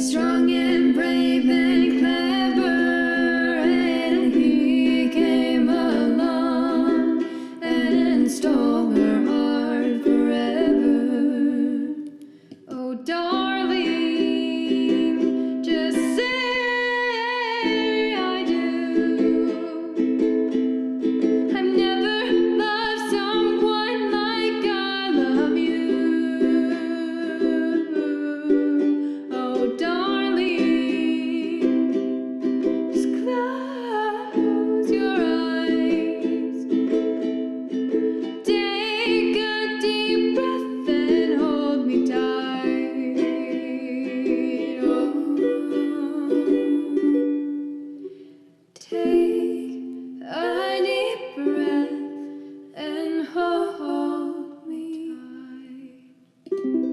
strong and brave and clever, and he came along and stole her heart forever. Oh, darling, just say I do. I've never loved someone like I love you. Oh, darling, just close your eyes. Take a deep breath and hold me tight. Oh, take a deep breath and hold me tight.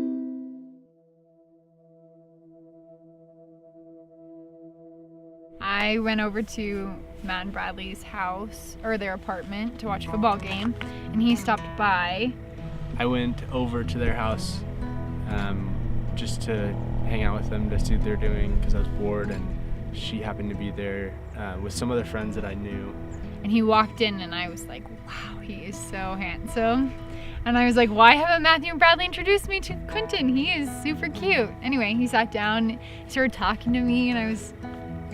I went over to Matt and Bradley's house, or their apartment, to watch a football game, and he stopped by. I went over to their house just to hang out with them to see what they're doing because I was bored, and she happened to be there with some other friends that I knew. And he walked in, and I was like, wow, he is so handsome. And I was like, why haven't Matthew and Bradley introduced me to Quinten? He is super cute. Anyway, he sat down, started talking to me, and I was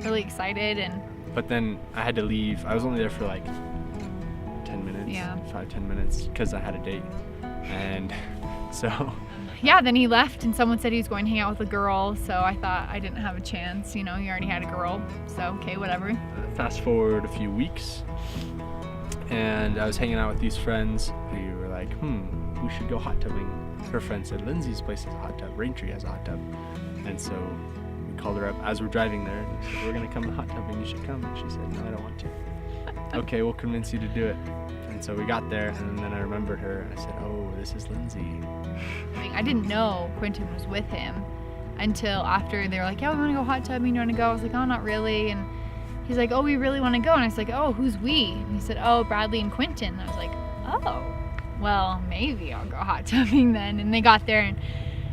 really excited. And But then I had to leave. I was only there for like 10 minutes, Yeah. 5-10 minutes, because I had a date. And so yeah, then he left, and someone said he was going to hang out with a girl, so I thought I didn't have a chance. You know, he already had a girl, so okay, whatever. fast forward a few weeks, and I was hanging out with these friends who were like, we should go hot tubbing. Her friend said, Lindsey's place has a hot tub, Raintree has a hot tub. And so we called her up as we're driving there, and we said, we're gonna come to hot tubbing, you should come. And she said, no, I don't want to. Okay, we'll convince you to do it. And so we got there, and then I remembered her, and I said, oh, this is Lindsey. I didn't know Quinten was with him until after they were like, yeah, we want to go hot tubbing, you want to go? I was like, oh, not really. And he's like, oh, we really want to go. And I was like, oh, who's we? And he said, oh, Bradley and Quinten. And I was like, oh, well, maybe I'll go hot tubbing then. And they got there, and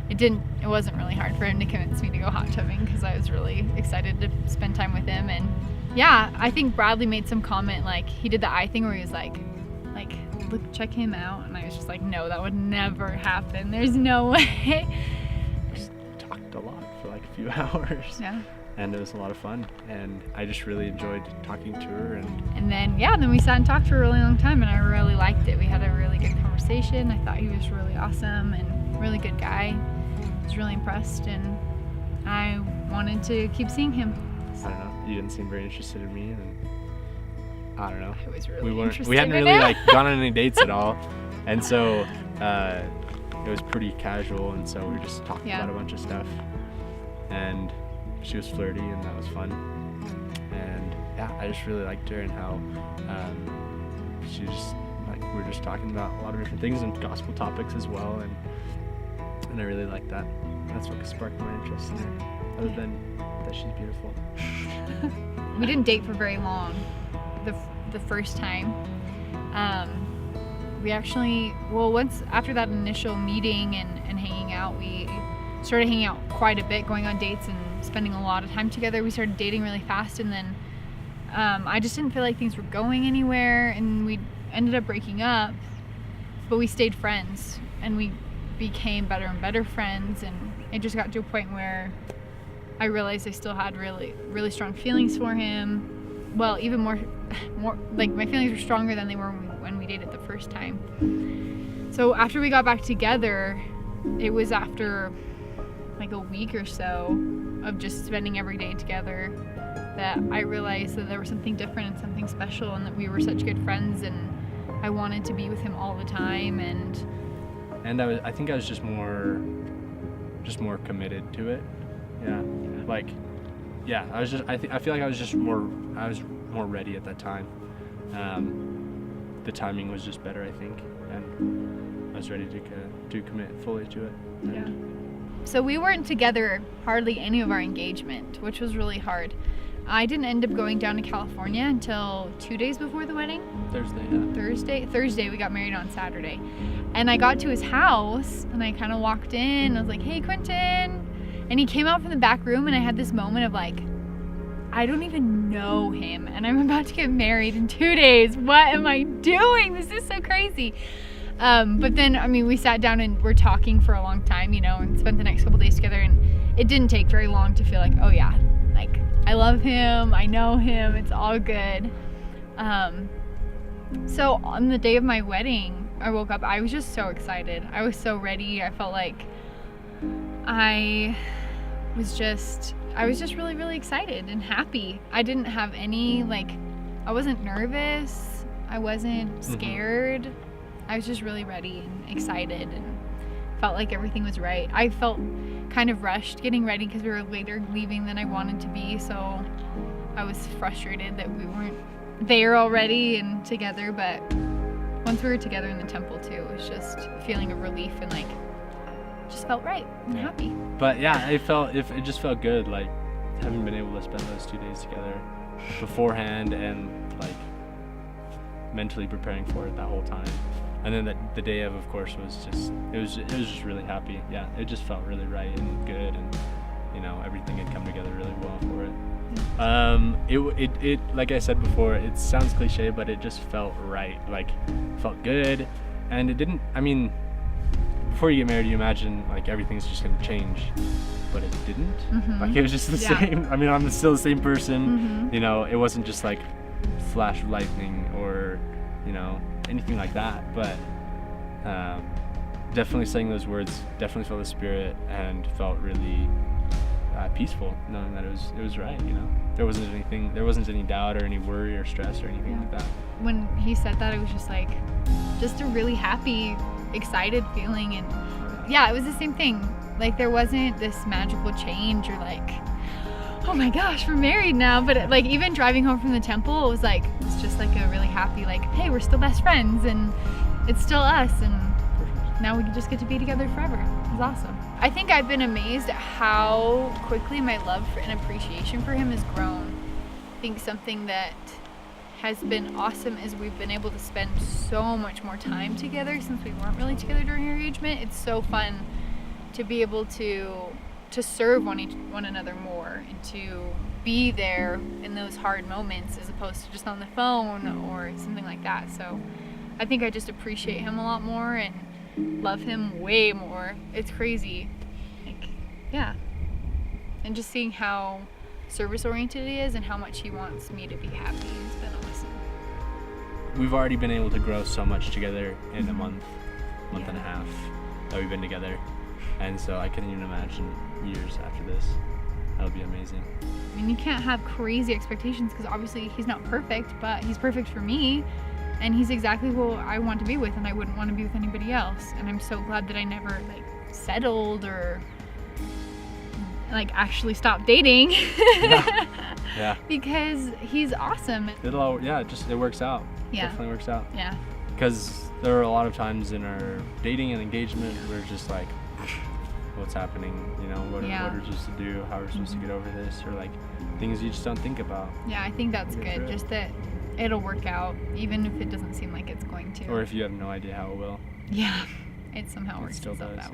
it wasn't really hard for him to convince me to go hot tubbing because I was really excited to spend time with him. And yeah, I think Bradley made some comment, like he did the eye thing where he was like, look, check him out. And I was just like, no, that would never happen. There's no way. Just talked a lot for like a few hours. Yeah. And it was a lot of fun, and I just really enjoyed talking to her. And then we sat and talked for a really long time, and I really liked it. We had a really good conversation. I thought he was really awesome and really good guy. I was really impressed, and I wanted to keep seeing him. I don't know, you didn't seem very interested in me, and I don't know. I was really interested. We hadn't in really him. like gone on any dates at all, and so it was pretty casual, and so we just talked about a bunch of stuff, and she was flirty, and that was fun. And yeah, I just really liked her, and how she just like, we were just talking about a lot of different things and gospel topics as well, and I really liked that. That's what sparked my interest in her, other than that she's beautiful. We didn't date for very long. The first time, we actually, once after that initial meeting and hanging out, we started hanging out quite a bit, going on dates and spending a lot of time together. We started dating really fast, and then I just didn't feel like things were going anywhere, and we ended up breaking up, but we stayed friends, and we became better and better friends, and it just got to a point where I realized I still had really, really strong feelings for him. Well, even more like my feelings were stronger than they were when we dated the first time. So after we got back together, it was after like a week or so of just spending every day together that I realized that there was something different and something special, and that we were such good friends, and I wanted to be with him all the time. And I think I was just more committed to it. Yeah. Like, yeah, I feel like I was more ready at that time. The timing was just better, I think, and I was ready to commit fully to it. Yeah. So we weren't together hardly any of our engagement, which was really hard. I didn't end up going down to California until 2 days before the wedding. Thursday, we got married on Saturday. And I got to his house, and I kind of walked in, I was like, hey, Quinten. And he came out from the back room, and I had this moment of like, I don't even know him, and I'm about to get married in 2 days. What am I doing? This is so crazy. But then, I mean, we sat down and we're talking for a long time, you know, and spent the next couple days together, and it didn't take very long to feel like, oh yeah, like I love him, I know him, it's all good. So on the day of my wedding, I woke up, I was just so excited. I was so ready. I felt like I was just really, really excited and happy. I didn't have any, like, I wasn't nervous. I wasn't scared. I was just really ready and excited and felt like everything was right. I felt kind of rushed getting ready because we were later leaving than I wanted to be. So I was frustrated that we weren't there already and together. But once we were together in the temple too, it was just a feeling of relief and like, just felt right and happy. But yeah, it just felt good, like having been able to spend those 2 days together beforehand and like mentally preparing for it that whole time. And then the day of course, was just really happy. Yeah, it just felt really right and good, and you know, everything had come together really well for it. It like I said before, it sounds cliche, but it just felt right. Like, felt good, and it didn't. I mean, before you get married, you imagine like everything's just gonna change, but it didn't. Like, it was just the same. I mean, I'm still the same person. You know, it wasn't just like flash of lightning or, you know, anything like that. But definitely saying those words, definitely felt the Spirit, and felt really peaceful, knowing that it was right. You know, there wasn't any doubt or any worry or stress or anything like that. When he said that, it was just like, just a really happy, excited feeling. And yeah, it was the same thing. Like, there wasn't this magical change or like, oh my gosh, we're married now. But like, even driving home from the temple, it was just like a really happy, like, hey, we're still best friends and it's still us, and now we can just get to be together forever. It was awesome. I think I've been amazed at how quickly my love and appreciation for him has grown. I think something that has been awesome is we've been able to spend so much more time together since we weren't really together during our engagement. It's so fun to be able to serve one another more and to be there in those hard moments as opposed to just on the phone or something like that. So I think I just appreciate him a lot more and love him way more. It's crazy. Like, yeah. And just seeing how service oriented he is and how much he wants me to be happy has been awesome. We've already been able to grow so much together in a month and a half that we've been together. And so I couldn't even imagine years after this. That'll be amazing. I mean, you can't have crazy expectations because obviously he's not perfect, but he's perfect for me. And he's exactly who I want to be with, and I wouldn't want to be with anybody else. And I'm so glad that I never like settled or like actually stopped dating. Yeah. Because he's awesome. It works out. Yeah. Definitely works out. Yeah. Because there are a lot of times in our dating and engagement where it's just like, what's happening? You know, what are we supposed to do? How are we supposed to get over this? Or like things you just don't think about. Yeah, I think that's good. Just that it'll work out, even if it doesn't seem like it's going to. Or if you have no idea how it will. Yeah, it somehow works itself out. Yeah.